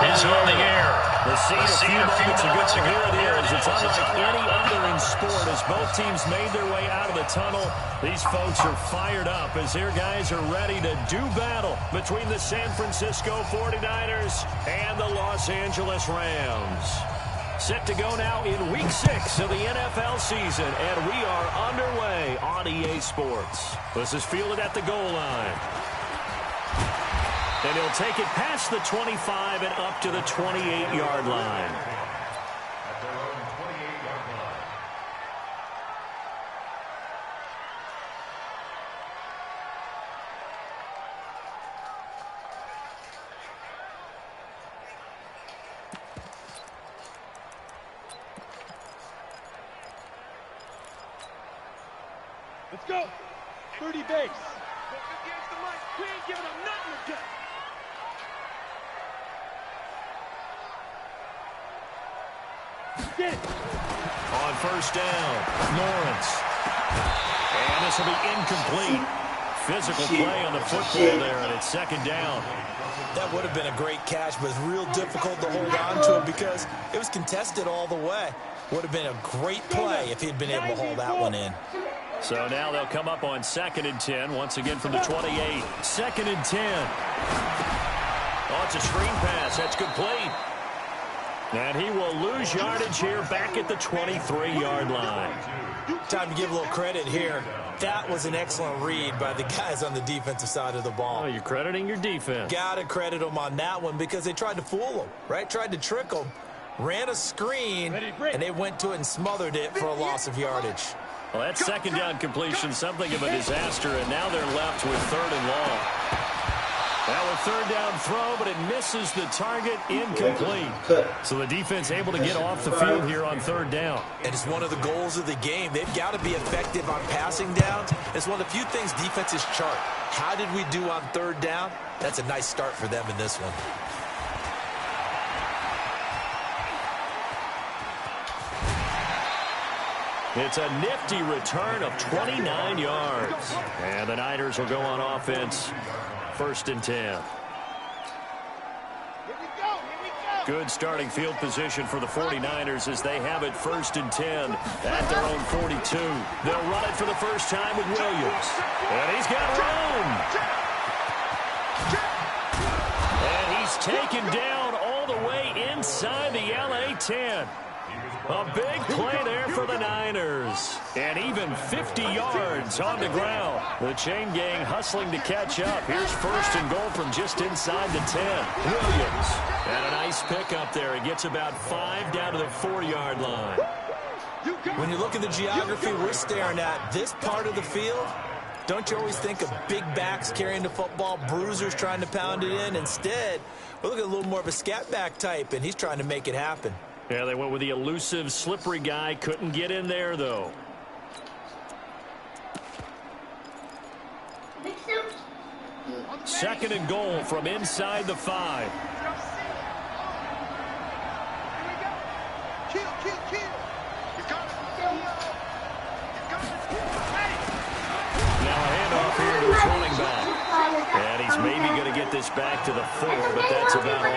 is on the air. The scene a few moments ago, here it is. It's unlike any other in sport as both teams made their way out of the tunnel. These folks are fired up as their guys are ready to do battle between the San Francisco 49ers and the Los Angeles Rams. Set to go now in Week 6 of the NFL season, and we are underway on EA Sports. This is fielded at the goal line. And he'll take it past the 25 and up to the 28-yard line. Let's go. 30 base. We ain't giving them nothing to get. Get it. On first down, Lawrence. And this will be incomplete. Physical play on the football there, and it's second down. That would have been a great catch, but it's real difficult to hold on to it because it was contested all the way. Would have been a great play if he'd been able to haul that one in. So now they'll come up on 2nd and 10, once again from the 28. 2nd and 10. Oh, it's a screen pass. That's complete. And he will lose yardage here back at the 23-yard line. Time to give a little credit here. That was an excellent read by the guys on the defensive side of the ball. Oh, you're crediting your defense. Got to credit them on that one because they tried to fool them, right? Tried to trick them. Ran a screen, and they went to it and smothered it for a loss of yardage. Well, that second down completion, something of a disaster, and now they're left with 3rd and long. Now a 3rd down throw, but it misses the target, incomplete. So the defense able to get off the field here on 3rd down. And it's one of the goals of the game. They've got to be effective on passing downs. It's one of the few things defenses chart. How did we do on 3rd down? That's a nice start for them in this one. It's a nifty return of 29 yards. And the Niners will go on offense. 1st and 10. Good starting field position for the 49ers as they have it 1st and 10 at their own 42. They'll run it for the first time with Williams. And he's got room. And he's taken down all the way inside the LA 10. A big play there for the Niners. And even 50 yards on the ground. The chain gang hustling to catch up. Here's 1st and goal from just inside the 10. Williams. And a nice pick up there. He gets about 5 down to the 4-yard line. When you look at the geography we're staring at, this part of the field, don't you always think of big backs carrying the football, bruisers trying to pound it in? Instead, we're looking at a little more of a scat back type, and he's trying to make it happen. Yeah, they went with the elusive, slippery guy. Couldn't get in there, though. Second and goal from inside the 5. Now a handoff here to his running back. And he's maybe going to get this back to the 4, but that's about all.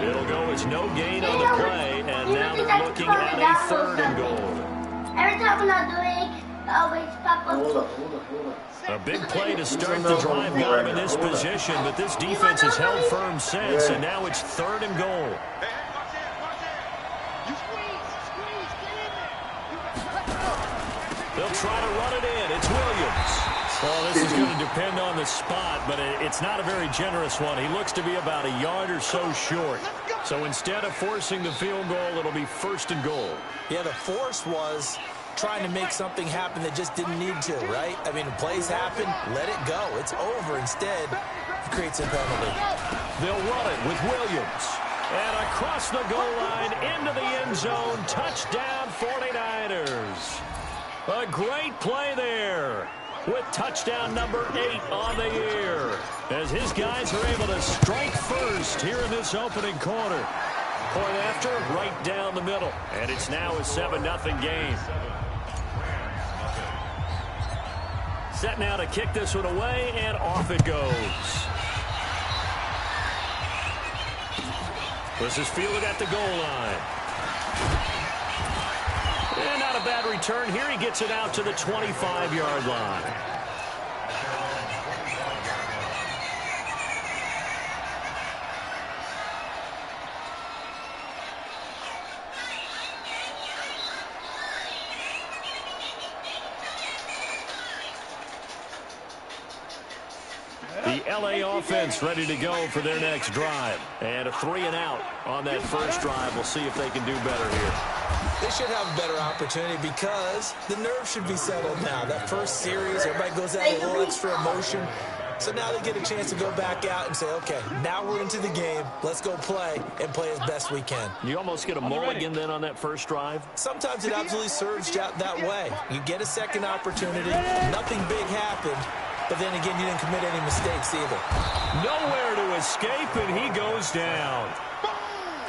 It'll go as no gain on the play, and now they're looking at a 3rd and goal. Every time when I'm doing, always pop up. A big play to start the drive got him in this position, but this defense has held firm since, and now it's 3rd and goal. They'll try to run it in. It's Williams. Well, this is going to depend on the spot, but it's not a very generous one. He looks to be about a yard or so short. So instead of forcing the field goal, it'll be 1st and goal. Yeah, the force was trying to make something happen that just didn't need to, right? I mean, the plays happen, let it go. It's over. Instead, it creates a penalty. They'll run it with Williams. And across the goal line, into the end zone, touchdown 49ers. A great play there with touchdown number 8 on the year as his guys are able to strike first here in this opening quarter. Point after, right down the middle. And it's now a 7-0 game. Set now to kick this one away, and off it goes. This is fielded at the goal line. And not a bad return here. He gets it out to the 25-yard line. The LA offense ready to go for their next drive. And a 3-and-out on that first drive. We'll see if they can do better here. They should have a better opportunity because the nerves should be settled now. That first series, everybody goes out with a little extra emotion. So now they get a chance to go back out and say, okay, now we're into the game. Let's go play and play as best we can. You almost get a mulligan then on that first drive? Sometimes it absolutely serves out that way. You get a second opportunity. Nothing big happened. But then again, you didn't commit any mistakes either. Nowhere to escape, and he goes down.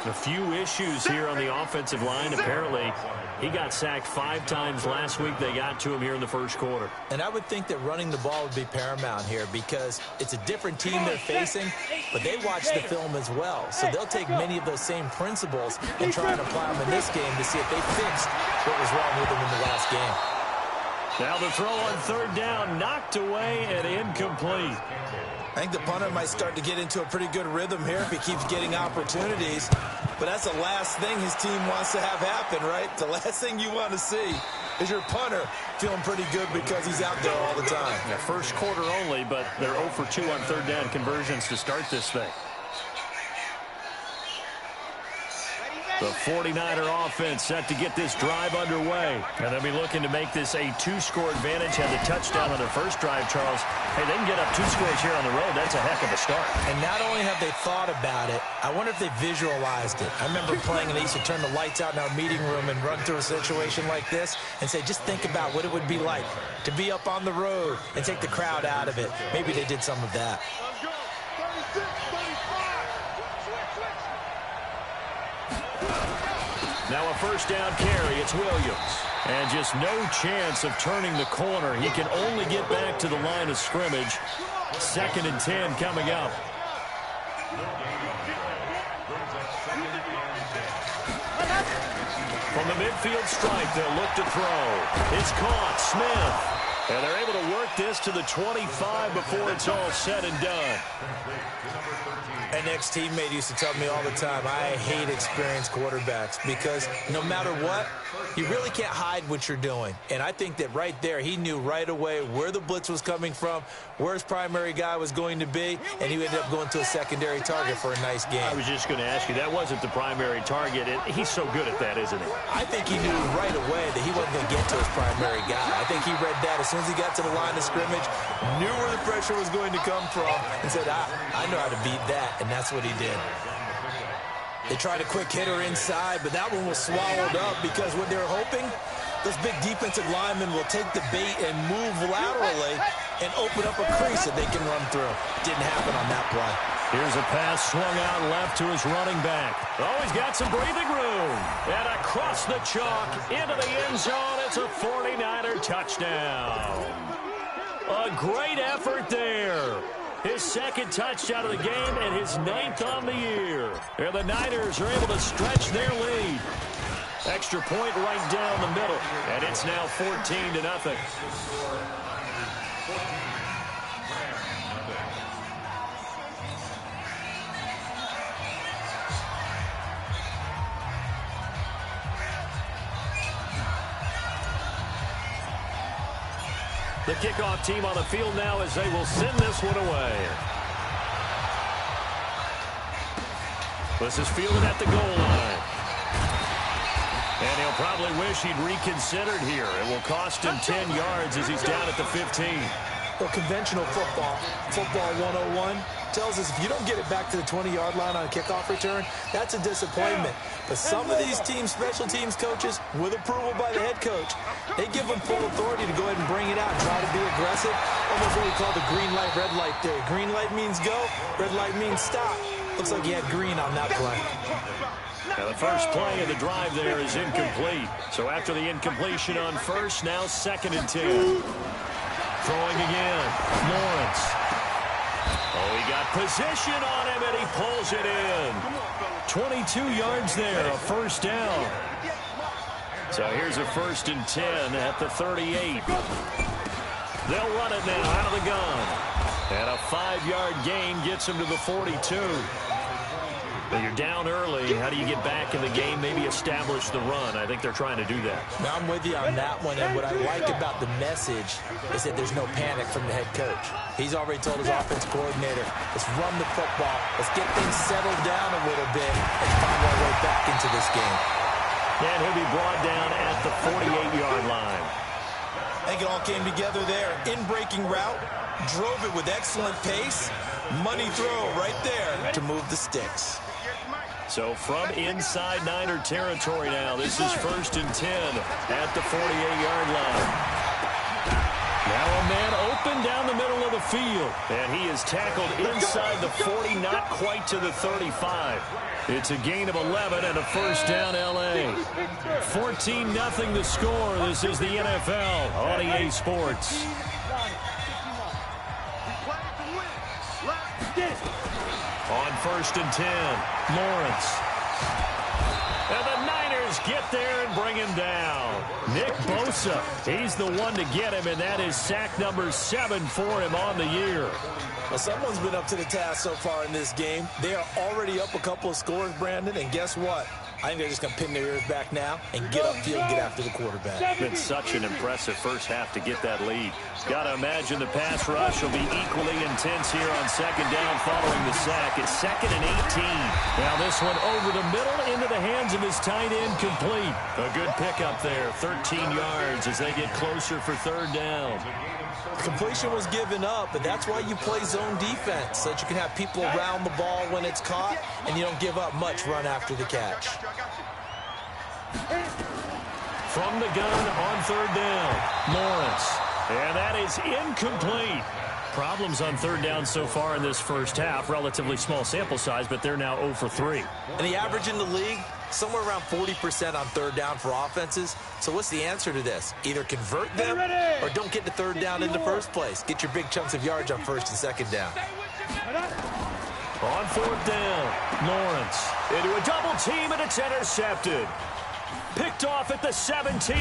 A few issues here on the offensive line. Apparently, he got sacked 5 times last week. They got to him here in the first quarter. And I would think that running the ball would be paramount here because it's a different team they're facing, but they watch the film as well. So they'll take many of those same principles and try and apply them in this game to see if they fixed what was wrong with them in the last game. Now the throw on third down, knocked away and incomplete. I think the punter might start to get into a pretty good rhythm here if he keeps getting opportunities. But that's the last thing his team wants to have happen, right? The last thing you want to see is your punter feeling pretty good because he's out there all the time. Yeah, first quarter only, but they're 0 for 2 on third down conversions to start this thing. The 49er offense set to get this drive underway. And they'll be looking to make this a 2-score advantage. Had the touchdown on their first drive, Charles. Hey, they can get up 2 scores here on the road. That's a heck of a start. And not only have they thought about it, I wonder if they visualized it. I remember playing and they used to turn the lights out in our meeting room and run through a situation like this and say, just think about what it would be like to be up on the road and take the crowd out of it. Maybe they did some of that. Now a first down carry. It's Williams. And just no chance of turning the corner. He can only get back to the line of scrimmage. 2nd and 10 coming up. From the midfield stripe, they'll look to throw. It's caught. Smith. And they're able to work this to the 25 before it's all said and done. An ex-teammate used to tell me all the time, I hate experienced quarterbacks because no matter what, you really can't hide what you're doing. And I think that right there, he knew right away where the blitz was coming from, where his primary guy was going to be, and he ended up going to a secondary target for a nice game. I was just going to ask you, that wasn't the primary target. He's so good at that, isn't he? I think he knew right away that he wasn't going to get to his primary guy. I think he read that as soon as he got to the line of scrimmage, knew where the pressure was going to come from, and said, I know how to beat that, and that's what he did. They tried a quick hitter inside, but that one was swallowed up because what they're hoping, those big defensive linemen will take the bait and move laterally and open up a crease that they can run through. Didn't happen on that play. Here's a pass swung out left to his running back. Oh, he's got some breathing room. And across the chalk into the end zone. It's a 49er touchdown. A great effort there. His 2nd touchdown of the game and his 9th on the year. And the Niners are able to stretch their lead. Extra point right down the middle. And it's now 14-0. The kickoff team on the field now as they will send this one away. This is fielded at the goal line. And he'll probably wish he'd reconsidered here. It will cost him 10 yards as he's down at the 15. Well, conventional football 101, tells us if you don't get it back to the 20-yard line on a kickoff return, that's a disappointment. But some of these teams, special teams coaches, with approval by the head coach, they give them full authority to go ahead and bring it out and try to be aggressive. Almost what we call the green light, red light theory. Green light means go, red light means stop. Looks like he had green on that play. Now the first play of the drive there is incomplete. So after the incompletion on first, now 2nd and 10. Throwing again, Lawrence. Oh, he got position on him, and he pulls it in. 22 yards there, a first down. So here's a 1st and 10 at the 38. They'll run it now out of the gun. And a 5-yard gain gets him to the 42. When you're down early, how do you get back in the game, maybe establish the run? I think they're trying to do that. Now, I'm with you on that one, and what I like about the message is that there's no panic from the head coach. He's already told his offense coordinator, let's run the football, let's get things settled down a little bit, and find our way back into this game. And he'll be brought down at the 48-yard line. I think it all came together there. In-breaking route, drove it with excellent pace, money throw right there to move the sticks. So from inside Niner territory now, this is 1st and 10 at the 48-yard line. Now a man open down the middle of the field, and he is tackled inside the 40, not quite to the 35. It's a gain of 11 and a first down, L.A. 14-0 the score. This is the NFL on EA Sports. On 1st and 10, Lawrence. And the Niners get there and bring him down. Nick Bosa, he's the one to get him, and that is sack number 7 for him on the year. Well, someone's been up to the task so far in this game. They are already up a couple of scores, Brandon, and guess what? I think they're just going to pin their ears back now and get upfield and get after the quarterback. It's been such an impressive first half to get that lead. Got to imagine the pass rush will be equally intense here on 2nd down following the sack. It's 2nd and 18. Now this one over the middle into the hands of his tight end, complete. A good pickup there, 13 yards as they get closer for 3rd down. Completion was given up, but that's why you play zone defense, so that you can have people around the ball when it's caught, and you don't give up much run after the catch. From the gun on 3rd down, Lawrence. And that is incomplete. Problems on 3rd down so far in this first half. Relatively small sample size, but they're now 0 for 3. And the average in the league, somewhere around 40% on 3rd down for offenses. So what's the answer to this? Either convert them or don't get to 3rd down in the first place. Get your big chunks of yards on 1st and 2nd down. On 4th down, Lawrence into a double team, and it's intercepted. Picked off at the 17.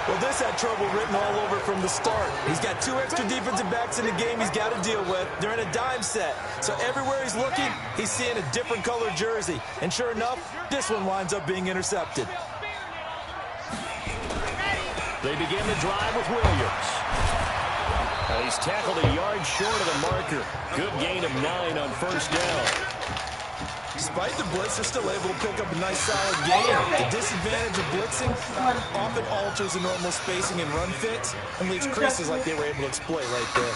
Well, this had trouble written all over from the start. He's got 2 extra defensive backs in the game he's got to deal with. They're in a dime set. So everywhere he's looking, he's seeing a different colored jersey. And sure enough, this one winds up being intercepted. They begin the drive with Williams. He's tackled a yard short of the marker. Good gain of 9 on 1st down. Despite the blitz, they're still able to pick up a nice solid gain. The disadvantage of blitzing often alters the normal spacing and run fits and leaves creases like they were able to exploit right there.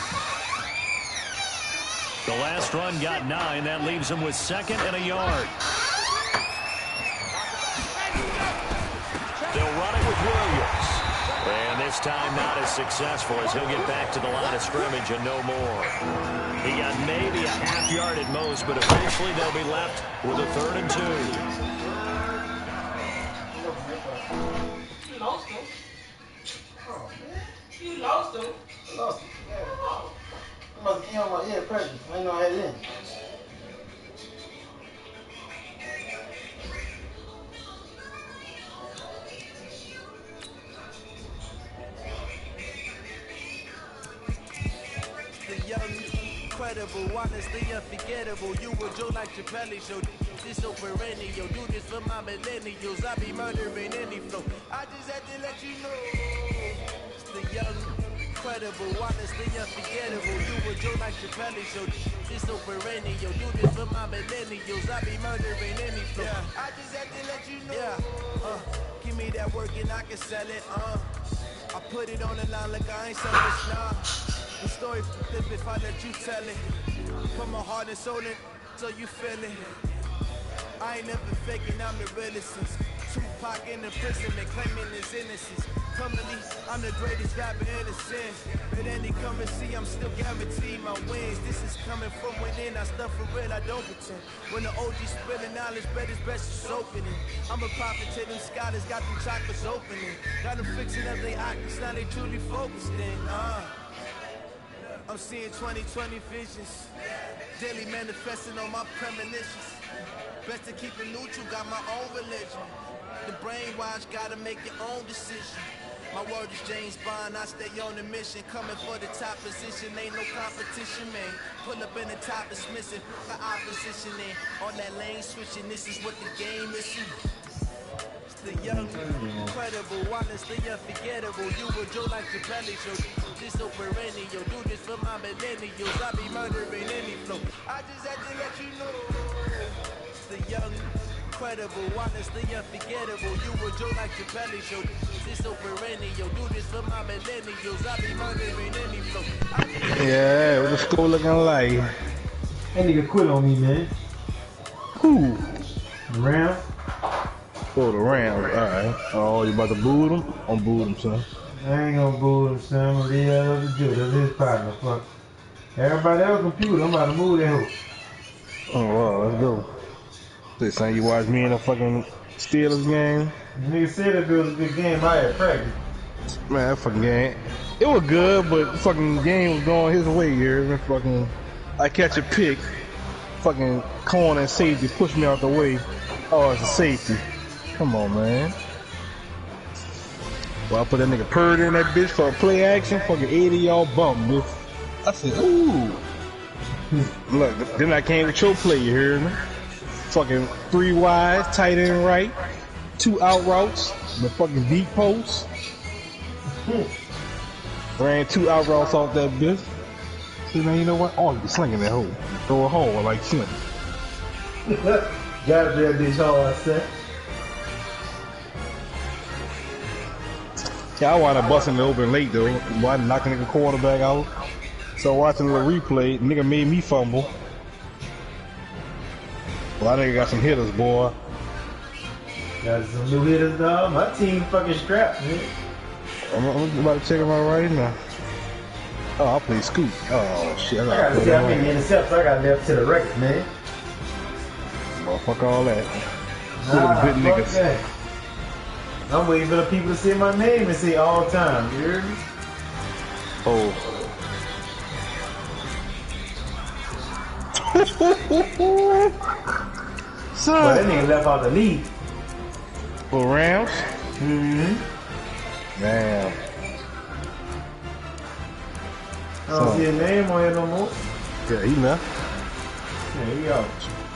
The last run got 9. That leaves him with 2nd and a yard. They'll run it with Williams. And this time not as successful as he'll get back to the line of scrimmage and no more. He got maybe a half yard at most, but eventually they'll be left with a 3rd and 2. You lost him. You lost him. I lost him. I must have came on my ear pressure. I didn't know I had it in. Incredible, honestly unforgettable. You were Joe like Chappelle show. This so perennial. Do this for my millennials. I be murdering any flow. I just had to let you know. It's the young, incredible, honestly unforgettable. You were Joe like Chappelle show. This so perennial. Do this for my millennials. I be murdering any flow. I just had to let you know. Give me that work and I can sell it. I put it on the line like I ain't selfish, nah. The story flip if I let you tell it. Put my heart and soul in so you feel it. I ain't never faking, I'm the realest since Tupac in the prison and claiming his innocence. Come to me, I'm the greatest rapper in the sense. At any currency, I'm still guaranteed my wins. This is coming from within, I stuff for real, I don't pretend. When the OG spilling knowledge, bet it's best to soak in it. I'm a prophet to them scholars, got them chakras opening. Got them fixing up their octaves, now they truly focused in. I'm seeing 20/20 visions. Daily manifesting on my premonitions. Best to keep it neutral, got my own religion. The brainwash, gotta make your own decision. My word is James Bond, I stay on the mission. Coming for the top position, ain't no competition, man. Pull up in the top, is missing, the opposition in. On that lane switching, this is what the game is. It's the young, incredible, honestly unforgettable. You were Joe like your belly show. This so perennial, do this for my millennials. I be murdering any flow. I just had to let you know. It's the young, incredible, honestly unforgettable. You were Joe like your belly show. This so perennial, do this for my millennials. I be murdering any flow. Yeah, what the score looking like? That nigga quit on me, man. Who? Round. Oh, the Rams. Alright. Oh, you about to boo them? I'm boo them, son. I ain't gonna boo him, son. I'm gonna leave that up to Joe. That's his partner. Fuck. Everybody else computer. I'm about to move that hoe. Oh, wow, let's go. They saying you watch me in a fucking Steelers game? The nigga said it was a good game. I had practice. Man, that fucking game. It was good, but the fucking game was going his way here. Fucking, I catch a pick. Fucking corner and safety push me out the way. Oh, it's a safety. Come on, man. Well, I put that nigga Purdy in that bitch for a play action. Fucking 80-yard bump, bitch. I said, ooh. Look, then I came with your play, you hear me? Fucking 3 wides, tight end right, 2 out routes, the fucking deep post. Ran 2 out routes off that bitch. See, man, you know what? Oh, you slinging that hole. Throw a hole like Slim. Gotta be that bitch hard, I said. Yeah, I wound up busting it open late though. Why knocking the quarterback out? So watching the replay, nigga made me fumble. Well, I think I got some hitters, boy. Got some new hitters, dog. My team fucking strapped, man. I'm about to check him out right now. Oh, I'll play Scoop. Oh shit, I gotta see how many intercepts I got left to the record, man. Well, fuck all that. Nah, Good fuck niggas. that. I'm waiting for the people to say my name and say all time. You hear me? Oh. So, But that nigga left out the league. for Rams? Mm-hmm. Damn. I don't see his name on here no more. Yeah, he left. There you go.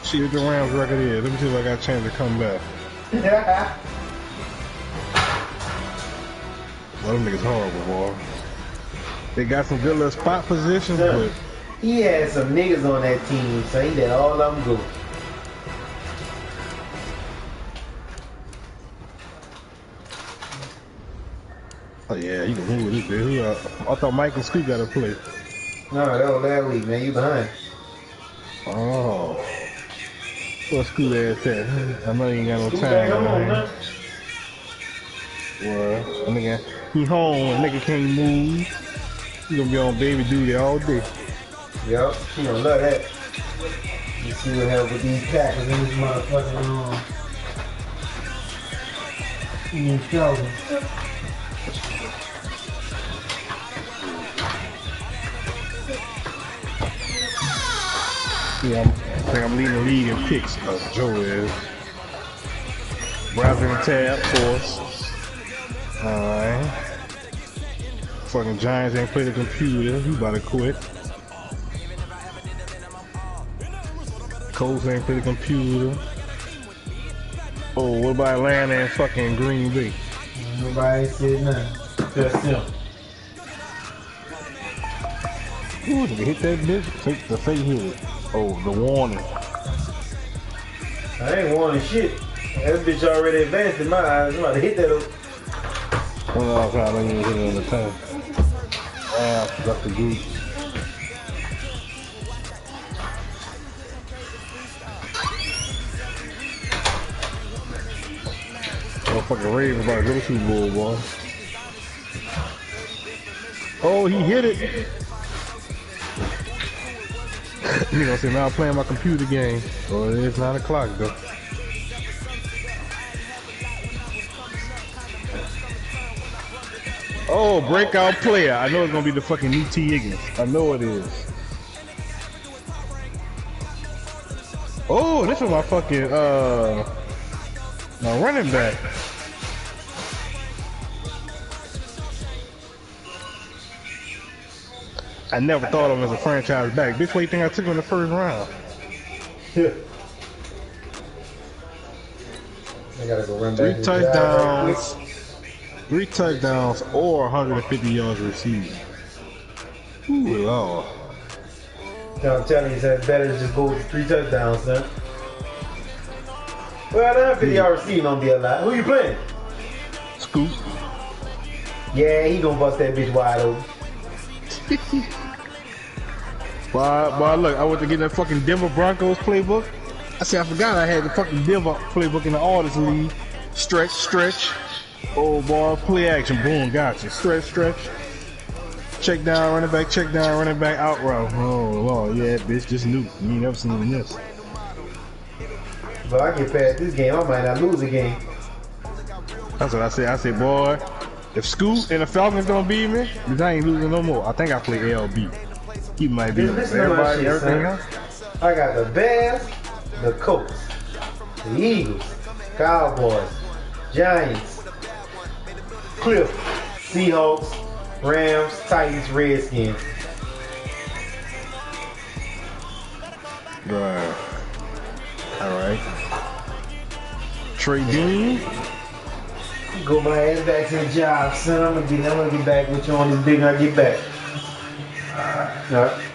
See what the Rams record is. Let me see if I got a chance to come back. Well, them niggas horrible, boy. They got some good little spot positions, but He had some niggas on that team, so he let all of them go. oh yeah, you can move this bitch. I thought Mike and Scoop got to play. No, that was last week, man. You behind. Oh. What's Scoop ass at? I know you ain't got no Scoop time. back home, Man. man. Well, nigga, he home. Nigga can't move. He gonna be on baby duty all day. Yup, he gonna love that. You see what happened with these Packers in this motherfucking in trouble. Yeah, I think I'm leading the league in picks. Joe is. Browsing the tab for us. Alright. Fucking Giants ain't play the computer. He about to quit. Colts ain't play the computer. Oh, what about Atlanta and fucking Green Bay? Nobody ain't said nothing. Just him. Ooh, did they hit that bitch? Take the fake hit it. Oh, the warning. I ain't wanting shit. That bitch already advanced in my eyes. I'm about to hit that up. Well, I was trying to hit it on the time. Wow, that's the group. Motherfucking Ravens about to go to Super Bowl, boy. Oh, he hit it. You know, say now I'm playing my computer game. Oh, it is 9 o'clock though. Oh, breakout player. I know it's gonna be the fucking new T. Higgins. I know it is. Oh, this is my fucking my running back. I never thought of him as a franchise back. Bitch, what do you think I took him in the first round? I gotta go run Three back. touchdowns. 3 touchdowns or 150 yards receiving. Ooh, Lord. I'm telling you, it's better to just go with 3 touchdowns, son. Well, that 50 yard receiving don't be a lot. Who you playing? Scoop. Yeah, he gonna bust that bitch wide open. Boy, look, I went to get that fucking Denver Broncos playbook. I said, I forgot I had the fucking Denver playbook in the Artist League. Stretch. Oh, boy, play action. Boom, gotcha. Stretch. Check down, running back, out route. Oh, Lord, yeah, bitch, just new. You ain't never seen this. But I get past this game, I might not lose a game. That's what I said. I said, boy, if Scoot and the Falcons don't beat me, then I ain't losing no more. I think I play LB. He might be. Listen to my shit, everything son. else. I got the Bears, the Colts, the Eagles, Cowboys, Giants, Cliff, Seahawks, Rams, Titans, Redskins. Right. Alright. Trey Dean. Go my ass back to the job, son. I'm gonna get back with you on this big when I get back. Alright.